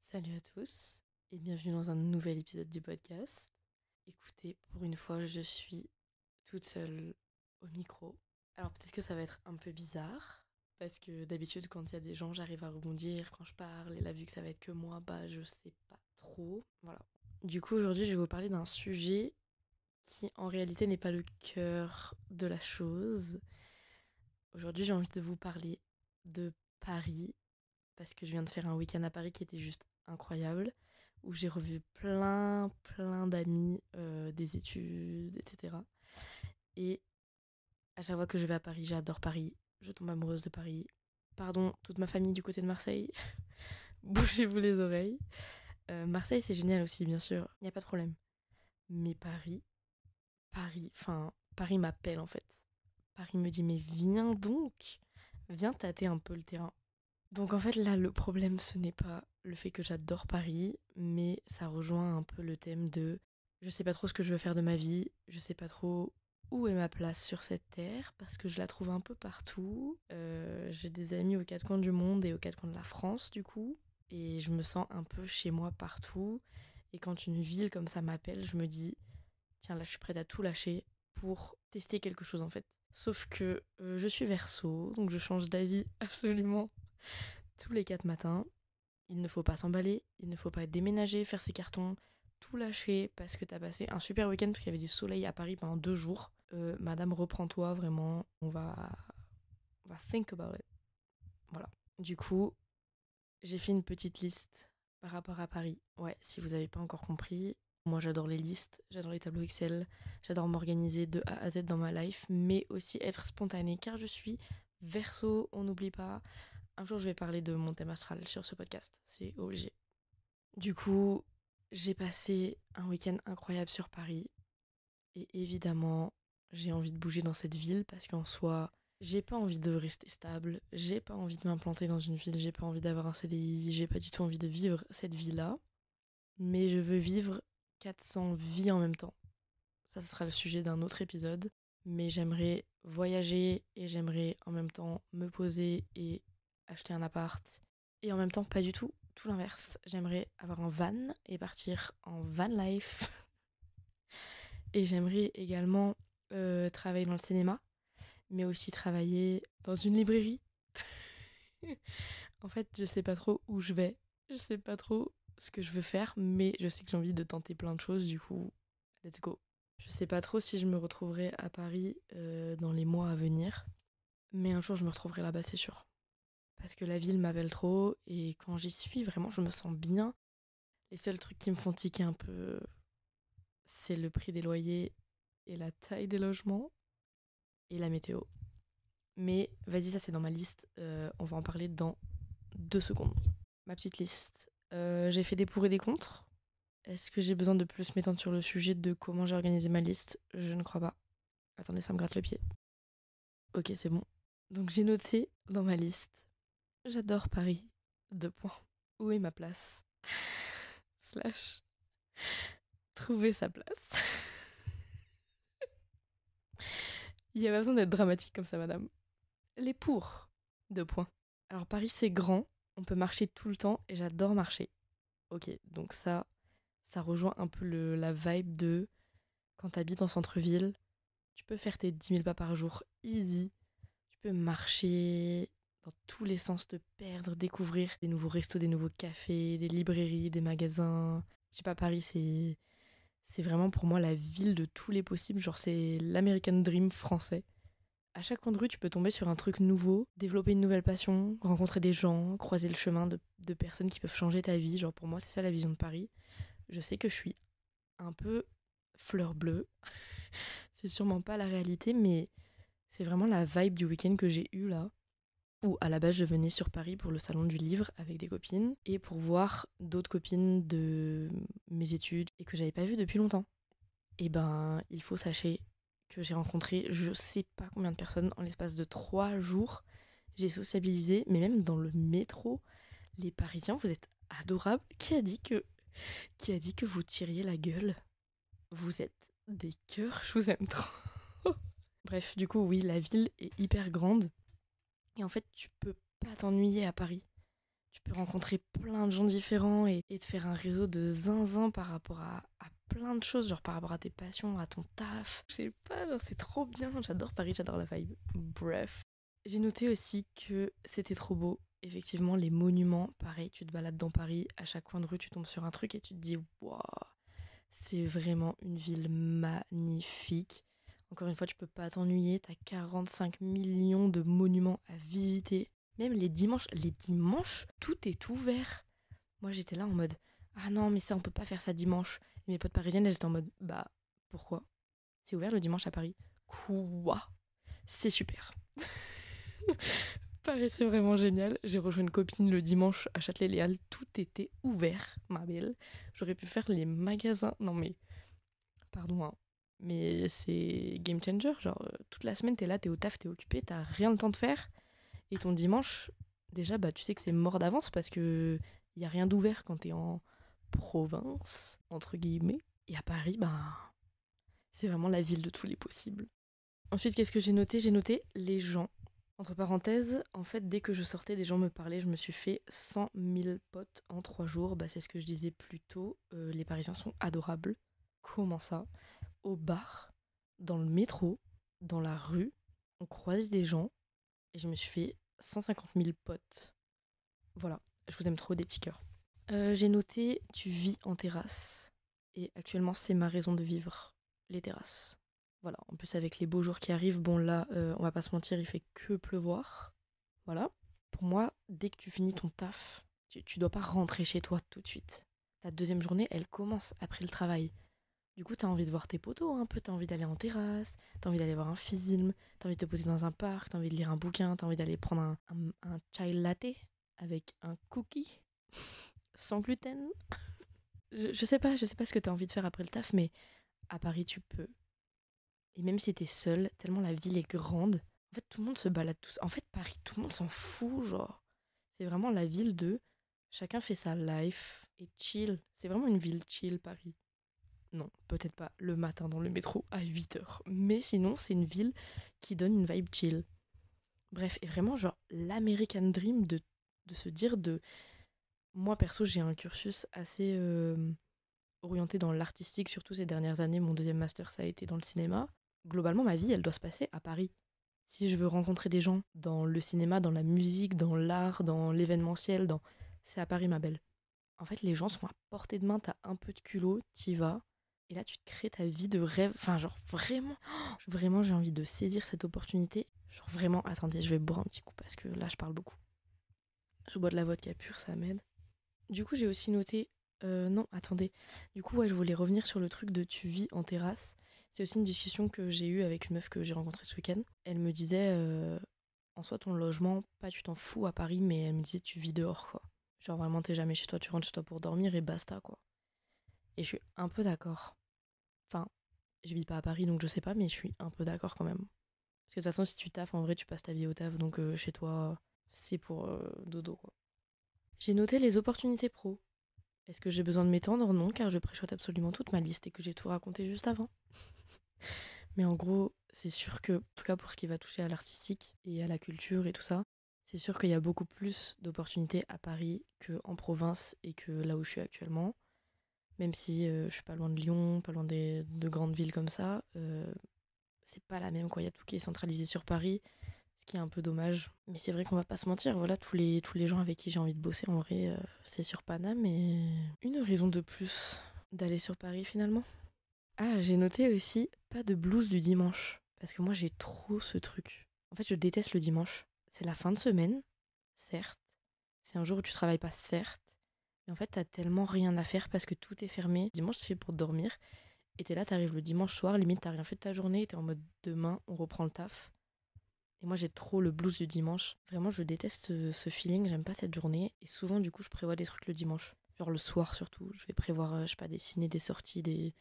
Salut à tous et bienvenue dans un nouvel épisode du podcast. Écoutez, pour une fois, je suis toute seule au micro. Alors peut-être que ça va être un peu bizarre parce que d'habitude quand il y a des gens, j'arrive à rebondir quand je parle et là vu que ça va être que moi, je sais pas trop. Voilà. Du coup, aujourd'hui, je vais vous parler d'un sujet qui en réalité n'est pas le cœur de la chose. Aujourd'hui, j'ai envie de vous parler de Paris parce que je viens de faire un week-end à Paris qui était juste incroyable, où j'ai revu plein d'amis, des études, etc. Et à chaque fois que je vais à Paris, j'adore Paris, je tombe amoureuse de Paris. Pardon, toute ma famille du côté de Marseille, bouchez-vous les oreilles. Marseille, c'est génial aussi, bien sûr, il n'y a pas de problème. Mais Paris m'appelle en fait. Paris me dit, mais viens donc, viens tâter un peu le terrain. Donc en fait là le problème ce n'est pas le fait que j'adore Paris, mais ça rejoint un peu le thème de je sais pas trop ce que je veux faire de ma vie, je sais pas trop où est ma place sur cette terre parce que je la trouve un peu partout. J'ai des amis aux quatre coins du monde et aux quatre coins de la France du coup, et je me sens un peu chez moi partout. Et quand une ville comme ça m'appelle, je me dis tiens là je suis prête à tout lâcher pour tester quelque chose en fait. Sauf que je suis Verseau, donc je change d'avis absolument tous les 4 matins. Il ne faut pas s'emballer, il ne faut pas déménager, faire ses cartons, tout lâcher parce que t'as passé un super week-end parce qu'il y avait du soleil à Paris pendant 2 jours. Madame, reprends-toi vraiment, on va think about it. Voilà. Du coup, j'ai fait une petite liste par rapport à Paris. Ouais, si vous n'avez pas encore compris, moi j'adore les listes, j'adore les tableaux Excel, j'adore m'organiser de A à Z dans ma life, mais aussi être spontanée car je suis Verseau, on n'oublie pas. Un jour, je vais parler de mon thème astral sur ce podcast, c'est obligé. Du coup, j'ai passé un week-end incroyable sur Paris. Et évidemment, j'ai envie de bouger dans cette ville parce qu'en soi, j'ai pas envie de rester stable, j'ai pas envie de m'implanter dans une ville, j'ai pas envie d'avoir un CDI, j'ai pas du tout envie de vivre cette vie-là. Mais je veux vivre 400 vies en même temps. Ça, ce sera le sujet d'un autre épisode. Mais j'aimerais voyager et j'aimerais en même temps me poser et acheter un appart. Et en même temps, pas du tout, tout l'inverse. J'aimerais avoir un van et partir en van life. Et j'aimerais également travailler dans le cinéma, mais aussi travailler dans une librairie. En fait, je sais pas trop où je vais, je sais pas trop ce que je veux faire, mais je sais que j'ai envie de tenter plein de choses, du coup, let's go. Je sais pas trop si je me retrouverai à Paris dans les mois à venir, mais un jour je me retrouverai là-bas, c'est sûr. Parce que la ville m'appelle trop et quand j'y suis, vraiment, je me sens bien. Les seuls trucs qui me font tiquer un peu, c'est le prix des loyers et la taille des logements et la météo. Mais vas-y, ça c'est dans ma liste. On va en parler dans 2 secondes. Ma petite liste. J'ai fait des pour et des contre. Est-ce que j'ai besoin de plus m'étendre sur le sujet de comment j'ai organisé ma liste? Je ne crois pas. Attendez, ça me gratte le pied. Ok, c'est bon. Donc j'ai noté dans ma liste. J'adore Paris. 2 points. Où est ma place? Slash. Trouver sa place. Il n'y a pas besoin d'être dramatique comme ça, madame. Les pour. 2 points. Alors Paris c'est grand. On peut marcher tout le temps et j'adore marcher. Ok, donc ça rejoint un peu la vibe de quand t'habites en centre-ville, tu peux faire tes 10 000 pas par jour easy. Tu peux marcher dans tous les sens, te perdre, découvrir des nouveaux restos, des nouveaux cafés, des librairies, des magasins. Je sais pas, Paris, c'est vraiment pour moi la ville de tous les possibles. Genre, c'est l'American Dream français. À chaque coin de rue, tu peux tomber sur un truc nouveau, développer une nouvelle passion, rencontrer des gens, croiser le chemin de personnes qui peuvent changer ta vie. Genre, pour moi, c'est ça la vision de Paris. Je sais que je suis un peu fleur bleue. C'est sûrement pas la réalité, mais c'est vraiment la vibe du week-end que j'ai eu là. Où à la base je venais sur Paris pour le salon du livre avec des copines et pour voir d'autres copines de mes études et que j'avais pas vu depuis longtemps. Et ben, il faut sachez que j'ai rencontré je sais pas combien de personnes en l'espace de 3 jours. J'ai sociabilisé, mais même dans le métro, les Parisiens, vous êtes adorables. Qui a dit que vous tiriez la gueule? Vous êtes des cœurs, je vous aime trop. Bref, du coup, oui, la ville est hyper grande. Et en fait, tu peux pas t'ennuyer à Paris. Tu peux rencontrer plein de gens différents et te faire un réseau de zinzin par rapport à plein de choses, genre par rapport à tes passions, à ton taf. Je sais pas, genre c'est trop bien. J'adore Paris, j'adore la vibe. Bref. J'ai noté aussi que c'était trop beau. Effectivement, les monuments, pareil, tu te balades dans Paris, à chaque coin de rue, tu tombes sur un truc et tu te dis, waouh, c'est vraiment une ville magnifique. Encore une fois, tu peux pas t'ennuyer, t'as 45 millions de monuments à visiter. Même les dimanches, tout est ouvert. Moi, j'étais là en mode, ah non, mais ça, on peut pas faire ça dimanche. Et mes potes parisiennes, elles étaient en mode, bah, pourquoi? C'est ouvert le dimanche à Paris. Quoi? C'est super. Paraissait vraiment génial. J'ai rejoint une copine le dimanche à Châtelet-Léal. Tout était ouvert, ma belle. J'aurais pu faire les magasins. Non mais, pardon, hein. Mais c'est game changer. Genre, toute la semaine, t'es là, t'es au taf, t'es occupé, t'as rien le temps de faire. Et ton dimanche, déjà, bah, tu sais que c'est mort d'avance parce que y a rien d'ouvert quand t'es en province, entre guillemets. Et à Paris, bah, c'est vraiment la ville de tous les possibles. Ensuite, qu'est-ce que j'ai noté? J'ai noté les gens. Entre parenthèses, en fait, dès que je sortais, des gens me parlaient, je me suis fait 100 000 potes en 3 jours. Bah, c'est ce que je disais plus tôt. Les Parisiens sont adorables. Comment ça? Au bar, dans le métro, dans la rue, on croise des gens et je me suis fait 150 000 potes. Voilà, je vous aime trop, des petits cœurs. J'ai noté, tu vis en terrasse. Et actuellement, c'est ma raison de vivre, les terrasses. Voilà, en plus avec les beaux jours qui arrivent, bon là, on va pas se mentir, il fait que pleuvoir. Voilà. Pour moi, dès que tu finis ton taf, tu dois pas rentrer chez toi tout de suite. Ta deuxième journée, elle commence après le travail. Du coup, t'as envie de voir tes potos un peu, t'as envie d'aller en terrasse, t'as envie d'aller voir un film, t'as envie de te poser dans un parc, t'as envie de lire un bouquin, t'as envie d'aller prendre un chai latte avec un cookie sans gluten. Je sais pas ce que t'as envie de faire après le taf, mais à Paris, tu peux. Et même si t'es seul, tellement la ville est grande, en fait, tout le monde se balade tous. En fait, Paris, tout le monde s'en fout, genre. C'est vraiment la ville de chacun fait sa life et chill. C'est vraiment une ville chill, Paris. Non, peut-être pas le matin dans le métro à 8 heures. Mais sinon, c'est une ville qui donne une vibe chill. Bref, et vraiment, genre, l'American Dream de se dire de. Moi, perso, j'ai un cursus assez orienté dans l'artistique, surtout ces dernières années. Mon deuxième master, ça a été dans le cinéma. Globalement, ma vie, elle doit se passer à Paris. Si je veux rencontrer des gens dans le cinéma, dans la musique, dans l'art, dans l'événementiel, c'est à Paris, ma belle. En fait, les gens sont à portée de main, t'as un peu de culot, t'y vas. Et là, tu te crées ta vie de rêve. Enfin, genre, vraiment, vraiment, j'ai envie de saisir cette opportunité. Genre, vraiment, attendez, je vais boire un petit coup parce que là, je parle beaucoup. Je bois de la vodka pure, ça m'aide. Du coup, j'ai aussi noté. Non, attendez. Du coup, ouais, je voulais revenir sur le truc de tu vis en terrasse. C'est aussi une discussion que j'ai eue avec une meuf que j'ai rencontrée ce week-end. Elle me disait, en soi, ton logement, pas tu t'en fous à Paris, mais elle me disait, tu vis dehors, quoi. Genre, vraiment, t'es jamais chez toi, tu rentres chez toi pour dormir et basta, quoi. Et je suis un peu d'accord. Enfin, je vis pas à Paris, donc je sais pas, mais je suis un peu d'accord quand même. Parce que de toute façon, si tu taffes, en vrai, tu passes ta vie au taf, donc chez toi, c'est pour dodo, quoi. J'ai noté les opportunités pro. Est-ce que j'ai besoin de m'étendre? Non, car je préchote absolument toute ma liste et que j'ai tout raconté juste avant. Mais en gros, c'est sûr que, en tout cas pour ce qui va toucher à l'artistique et à la culture et tout ça, c'est sûr qu'il y a beaucoup plus d'opportunités à Paris qu'en province et que là où je suis actuellement. Même si je suis pas loin de Lyon, pas loin de grandes villes comme ça, c'est pas la même, quoi. Il y a tout qui est centralisé sur Paris, ce qui est un peu dommage. Mais c'est vrai qu'on va pas se mentir, voilà, tous les gens avec qui j'ai envie de bosser, en vrai, c'est sur Paname et une raison de plus d'aller sur Paris finalement. Ah, j'ai noté aussi pas de blues du dimanche, parce que moi j'ai trop ce truc. En fait, je déteste le dimanche. C'est la fin de semaine, certes. C'est un jour où tu travailles pas, certes. Mais en fait, t'as tellement rien à faire parce que tout est fermé. Dimanche, c'est fait pour dormir. Et t'es là, t'arrives le dimanche soir, limite t'as rien fait de ta journée, et t'es en mode demain, on reprend le taf. Et moi j'ai trop le blues du dimanche. Vraiment, je déteste ce feeling, j'aime pas cette journée. Et souvent, du coup, je prévois des trucs le dimanche. Genre le soir surtout. Je vais prévoir, je sais pas, des ciné, des sorties, des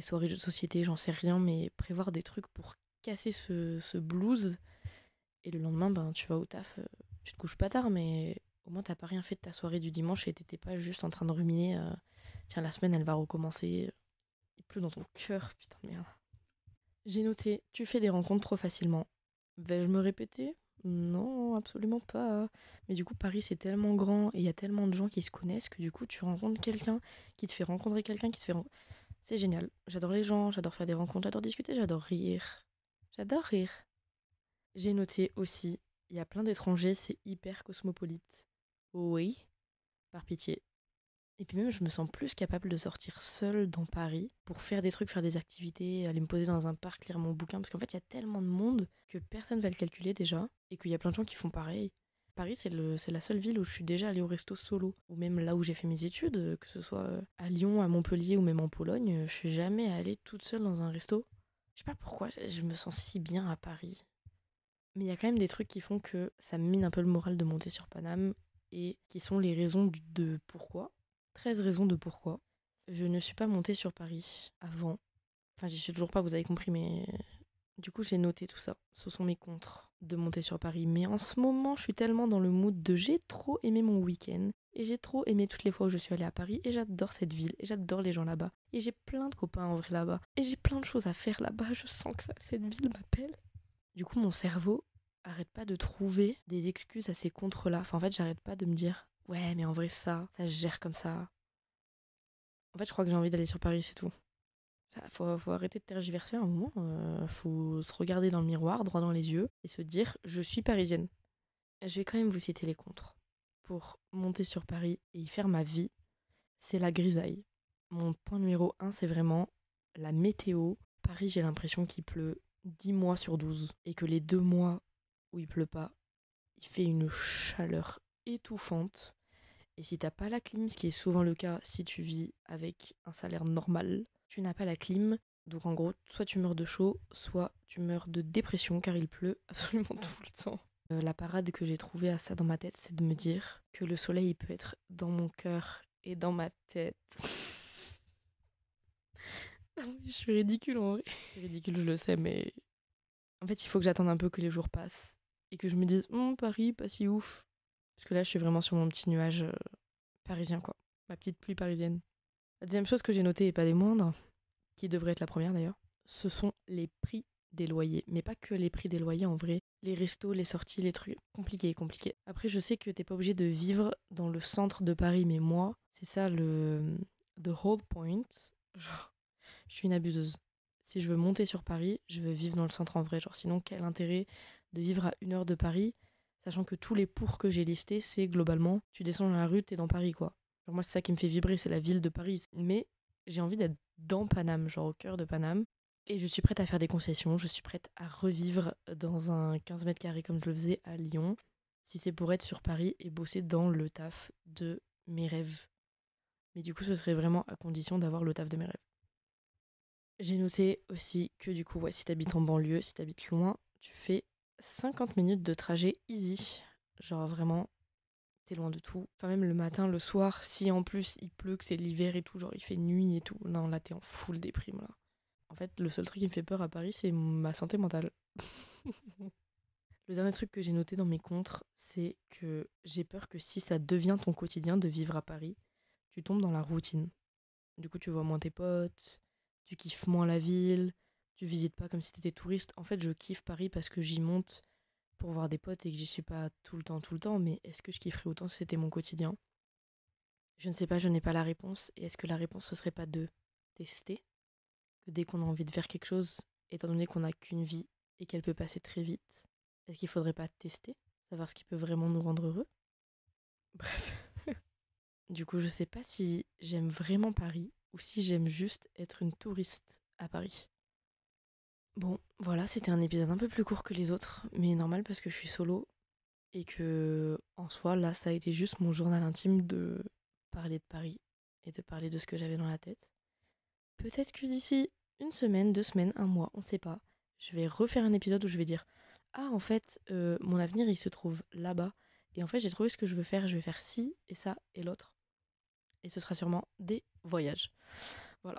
soirées de société, j'en sais rien, mais prévoir des trucs pour casser ce blues. Et le lendemain, ben, tu vas au taf, tu te couches pas tard, mais au moins t'as pas rien fait de ta soirée du dimanche et t'étais pas juste en train de ruminer. Tiens, la semaine elle va recommencer. Il pleut dans ton cœur, putain de merde. J'ai noté, tu fais des rencontres trop facilement. Vais-je me répéter? Non, absolument pas. Mais du coup, Paris, c'est tellement grand et il y a tellement de gens qui se connaissent que du coup, tu rencontres quelqu'un qui te fait rencontrer quelqu'un qui te fait C'est génial. J'adore les gens, j'adore faire des rencontres, j'adore discuter, j'adore rire. J'adore rire. J'ai noté aussi, il y a plein d'étrangers, c'est hyper cosmopolite. Oui, par pitié. Et puis même, je me sens plus capable de sortir seule dans Paris pour faire des trucs, faire des activités, aller me poser dans un parc, lire mon bouquin. Parce qu'en fait, il y a tellement de monde que personne va le calculer déjà. Et qu'il y a plein de gens qui font pareil. Paris, c'est la seule ville où je suis déjà allée au resto solo. Ou même là où j'ai fait mes études, que ce soit à Lyon, à Montpellier ou même en Pologne, je suis jamais allée toute seule dans un resto. Je sais pas pourquoi, je me sens si bien à Paris. Mais il y a quand même des trucs qui font que ça me mine un peu le moral de monter sur Paname et qui sont les raisons de pourquoi. 13 raisons de pourquoi. Je ne suis pas montée sur Paris avant. Enfin, j'y suis toujours pas, vous avez compris, mais du coup, j'ai noté tout ça. Ce sont mes contres de monter sur Paris. Mais en ce moment, je suis tellement dans le mood de j'ai trop aimé mon week-end. Et j'ai trop aimé toutes les fois où je suis allée à Paris. Et j'adore cette ville. Et j'adore les gens là-bas. Et j'ai plein de copains en vrai là-bas. Et j'ai plein de choses à faire là-bas. Je sens que cette ville m'appelle. Du coup, mon cerveau arrête pas de trouver des excuses à ces contres-là. Enfin, en fait, j'arrête pas de me dire ouais, mais en vrai, ça se gère comme ça. En fait, je crois que j'ai envie d'aller sur Paris, c'est tout. Faut arrêter de tergiverser à un moment. Faut se regarder dans le miroir, droit dans les yeux, et se dire je suis parisienne. Je vais quand même vous citer les contres. Pour monter sur Paris et y faire ma vie, c'est la grisaille. Mon point numéro 1, c'est vraiment la météo. Paris, j'ai l'impression qu'il pleut 10 mois sur 12 et que les 2 mois où il pleut pas, il fait une chaleur étouffante. Et si t'as pas la clim, ce qui est souvent le cas si tu vis avec un salaire normal, tu n'as pas la clim. Donc en gros, soit tu meurs de chaud, soit tu meurs de dépression car il pleut absolument tout le temps. La parade que j'ai trouvée à ça dans ma tête, c'est de me dire que le soleil il peut être dans mon cœur et dans ma tête. Je suis ridicule en vrai. Je suis ridicule, je le sais, mais en fait, il faut que j'attende un peu que les jours passent et que je me dise Paris, pas si ouf. Parce que là, je suis vraiment sur mon petit nuage parisien, quoi. Ma petite pluie parisienne. La deuxième chose que j'ai notée, et pas des moindres, qui devrait être la première d'ailleurs, ce sont les prix des loyers. Mais pas que les prix des loyers en vrai. Les restos, les sorties, les trucs. Compliqué. Après, je sais que t'es pas obligé de vivre dans le centre de Paris, mais moi, c'est ça le the whole point. Genre, je suis une abuseuse. Si je veux monter sur Paris, je veux vivre dans le centre en vrai. Genre, sinon, quel intérêt de vivre à 1 heure de Paris, sachant que tous les pour que j'ai listés, c'est globalement, tu descends dans la rue, t'es dans Paris, quoi. Genre, moi, c'est ça qui me fait vibrer, c'est la ville de Paris. Mais j'ai envie d'être dans Paname, genre au cœur de Paname. Et je suis prête à faire des concessions, je suis prête à revivre dans un 15 mètres carrés comme je le faisais à Lyon, si c'est pour être sur Paris et bosser dans le taf de mes rêves. Mais du coup, ce serait vraiment à condition d'avoir le taf de mes rêves. J'ai noté aussi que du coup, ouais, si t'habites en banlieue, si t'habites loin, tu fais 50 minutes de trajet easy. Genre vraiment, t'es loin de tout. Enfin même le matin, le soir, si en plus il pleut, que c'est l'hiver et tout, genre il fait nuit et tout. Non, là t'es en full déprime là. En fait, le seul truc qui me fait peur à Paris, c'est ma santé mentale. Le dernier truc que j'ai noté dans mes contres, c'est que j'ai peur que si ça devient ton quotidien de vivre à Paris, tu tombes dans la routine. Du coup, tu vois moins tes potes, tu kiffes moins la ville, tu visites pas comme si t'étais touriste. En fait, je kiffe Paris parce que j'y monte pour voir des potes et que j'y suis pas tout le temps, mais est-ce que je kifferais autant si c'était mon quotidien? Je ne sais pas, je n'ai pas la réponse. Et est-ce que la réponse, ce serait pas de tester? Que dès qu'on a envie de faire quelque chose, étant donné qu'on n'a qu'une vie et qu'elle peut passer très vite, est-ce qu'il faudrait pas tester? Savoir ce qui peut vraiment nous rendre heureux? Bref. Du coup, je sais pas si j'aime vraiment Paris ou si j'aime juste être une touriste à Paris. Bon, voilà, c'était un épisode un peu plus court que les autres, mais normal parce que je suis solo et que, en soi, là, ça a été juste mon journal intime de parler de Paris et de parler de ce que j'avais dans la tête. Peut-être que d'ici une semaine, 2 semaines, un mois, on sait pas, je vais refaire un épisode où je vais dire ah, en fait, mon avenir il se trouve là-bas et en fait, j'ai trouvé ce que je veux faire, je vais faire ci et ça et l'autre. Et ce sera sûrement des voyages. Voilà.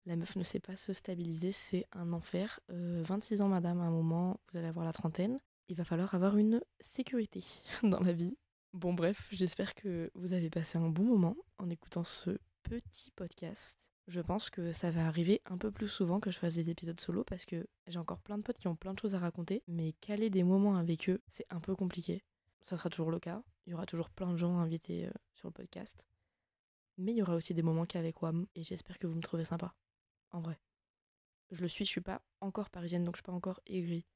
La meuf ne sait pas se stabiliser, c'est un enfer. 26 ans, madame, à un moment, vous allez avoir la trentaine. Il va falloir avoir une sécurité dans la vie. Bon, bref, j'espère que vous avez passé un bon moment en écoutant ce petit podcast. je pense que ça va arriver un peu plus souvent que je fasse des épisodes solo parce que j'ai encore plein de potes qui ont plein de choses à raconter, mais caler des moments avec eux, c'est un peu compliqué. Ça sera toujours le cas. Il y aura toujours plein de gens invités sur le podcast. Mais il y aura aussi des moments qu'avec WAM et j'espère que vous me trouvez sympa. En vrai. Je suis pas encore parisienne donc je suis pas encore aigrie.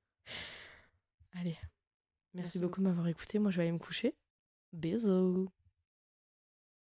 Allez, merci beaucoup de m'avoir écouté. Moi je vais aller me coucher. Bisous.